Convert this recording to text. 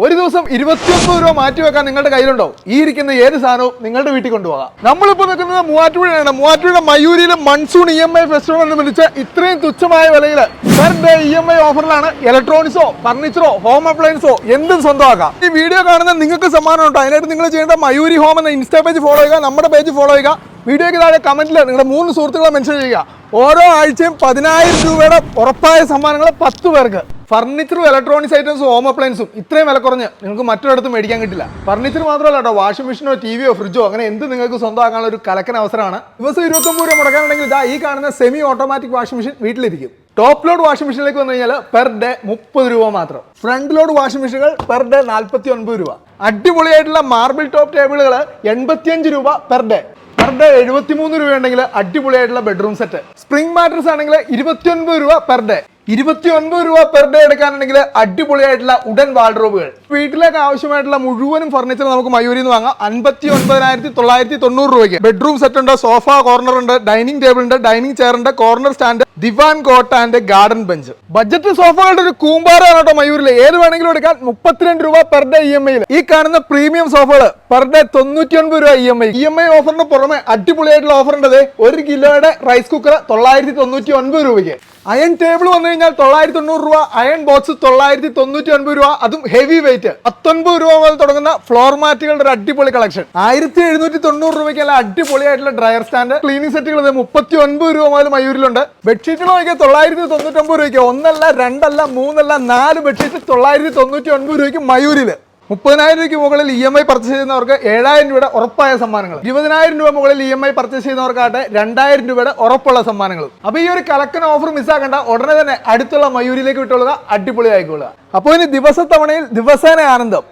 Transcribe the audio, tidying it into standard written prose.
ഒരു ദിവസം 29 രൂപ മാറ്റി വെക്കാൻ നിങ്ങളുടെ കയ്യിലുണ്ടോ? ഈ ഇരിക്കുന്ന ഏത് സാധനവും നിങ്ങളുടെ വീട്ടിൽ കൊണ്ടുപോകാം. നമ്മളിപ്പോൾ നിൽക്കുന്നത് മൂവാറ്റുപുഴയാണ്. മൂവാറ്റുപുഴ മയൂരിയിലെ മൺസൂൺ EMI ഫെസ്റ്റിവൽ എന്ന് വിളിച്ച് ഇത്രയും തുച്ഛമായ വിലയിൽ പെർ ഡേ EMI ഓഫറിലാണ് ഇലക്ട്രോണിക്സോ ഫർണിച്ചറോ ഹോം അപ്ലയൻസോ എന്തും സ്വന്തമാക്കാം. ഈ വീഡിയോ കാണുന്ന നിങ്ങൾക്ക് സമ്മാനം ഉണ്ടോ? അതിനായിട്ട് നിങ്ങൾ ചെയ്യേണ്ട മയൂരി ഹോം എന്ന ഇൻസ്റ്റാ പേജ് ഫോളോ ചെയ്യുക, നമ്മുടെ പേജ് ഫോളോ ചെയ്യുക. വീഡിയോയ്ക്ക് താഴെ കമന്റിൽ നിങ്ങളുടെ 3 സുഹൃത്തുക്കളെ മെൻഷൻ ചെയ്യുക. ഓരോ ആഴ്ചയും 10,000 രൂപയുടെ ഉറപ്പായ സമ്മാനങ്ങൾ 10 പേർക്ക്. ഫർണിച്ചറും ഇലക്ട്രോണിക്സ് ഐറ്റംസും ഹോം അപ്ലയൻസും ഇത്രയും വില കുറഞ്ഞ് നിങ്ങൾക്ക് മറ്റൊരിടത്തും മേടിക്കാൻ കിട്ടില്ല. ഫർണിച്ചർ മാത്രമല്ല കേട്ടോ, വാഷിംഗ് മെഷീനോ ടിവിയോ ഫ്രിഡ്ജോ അങ്ങനെ എന്ത് നിങ്ങൾക്ക് സ്വന്തമാക്കാനുള്ള ഒരു കലക്കൻ അവസരമാണ്. ദിവസം 29 രൂപ മുടക്കാനുണ്ടെങ്കിൽ ഇതാ ഈ കാണുന്ന സെമി ഓട്ടോമാറ്റിക് വാഷിംഗ് മെഷീൻ വീട്ടിലിരിക്കും. ടോപ്പ് ലോഡ് വാഷിംഗ് മെഷീനിലേക്ക് വന്നു കഴിഞ്ഞാൽ പെർ ഡേ 30 രൂപ മാത്രം. ഫ്രണ്ട് ലോഡ് വാഷിംഗ് മെഷീനുകൾ പെർ ഡേ 49 രൂപ. അടിപൊളിയായിട്ടുള്ള മാർബിൾ ടോപ്പ് ടേബിളുകൾ 85 രൂപ പെർ ഡേ. പെർ ഡേ 73 രൂപ ഉണ്ടെങ്കിൽ അടിപൊളിയായിട്ടുള്ള ബെഡ്റൂം സെറ്റ്. സ്പ്രിംഗ് മാട്രസ് ആണെങ്കിൽ 29 രൂപ പെർ ഡേ. 29 രൂപ പെർ ഡേ എടുക്കാനുണ്ടെങ്കിൽ അടിപൊളിയായിട്ടുള്ള ഉഡൻ വാർഡ്രോബുകൾ. വീട്ടിലേക്ക് ആവശ്യമായിട്ടുള്ള മുഴുവനും ഫർണിച്ചർ നമുക്ക് മയൂരിൽ നിന്ന് വാങ്ങാം 59,990 രൂപയ്ക്ക്. ബെഡ്റൂം സെറ്റ് ഉണ്ട്, സോഫ കോർണർ ഉണ്ട്, ഡൈനിങ് ടേബിൾ ഉണ്ട്, ഡൈനിങ് ചെയർ ഉണ്ട്, corner stand, divan cot and garden bench. Budget സോഫകളുടെ ഒരു കൂമ്പാറാണ് കേട്ടോ മയൂരിൽ. ഏത് വേണമെങ്കിലും എടുക്കാൻ 32 രൂപ പെർ ഡേ EMI. ഈ കാണുന്ന പ്രീമിയം സോഫകൾ പെർ ഡേ 99 രൂപ EMI ഓഫറിന് പുറമെ അടിപൊളിയായിട്ടുള്ള ഓഫർ ഉണ്ട്. 1 കിലോയുടെ റൈസ് കുക്കർ 999 രൂപയ്ക്ക്. അയൺ ടേബിൾ വന്നു കഴിഞ്ഞാൽ 990 രൂപ. അയൺ ബോക്സ് 999 രൂപ, അതും ഹെവി വെയിറ്റ്. 19 രൂപ മുതൽ തുടങ്ങുന്ന ഫ്ലോർ മാറ്റുകളുടെ ഒരു അടിപൊളി കളക്ഷൻ. 1790 രൂപയ്ക്ക് അല്ല അടിപൊളിയായിട്ടുള്ള ഡ്രയർ സ്റ്റാൻഡ്. ക്ലീനിങ് സെറ്റുകൾ 39 രൂപ മുതൽ മയൂരിലുണ്ട്. ബെഡ്ഷീറ്റുകൾ നോക്കിയാൽ 999 രൂപയ്ക്ക്. 1 അല്ല 2 അല്ല 3 അല്ല 4 ബെഡ്ഷീറ്റ് 999 രൂപയ്ക്ക് മയൂരിൽ. 30,000 രൂപയ്ക്ക് മുകളിൽ EMI പർച്ചേസ് ചെയ്യുന്നവർക്ക് 7,000 രൂപയുടെ ഉറപ്പായ സമ്മാനങ്ങൾ. 20,000 രൂപ മുകളിൽ EMI പർച്ചേസ് ചെയ്യുന്നവർക്കാട്ടെ 2,000 രൂപയുടെ ഉറപ്പുള്ള സമ്മാനങ്ങൾ. അപ്പൊ ഈ ഒരു കലക്കൻ ഓഫർ മിസ്സാക്കണ്ട. ഉടനെ തന്നെ അടുത്തുള്ള മയൂരിലേക്ക് വിട്ടുകൊള്ളുക, അടിപൊളിയായിക്കൊള്ളുക. അപ്പോൾ ഇനി ദിവസത്തവണയിൽ ദിവസേന ആനന്ദം.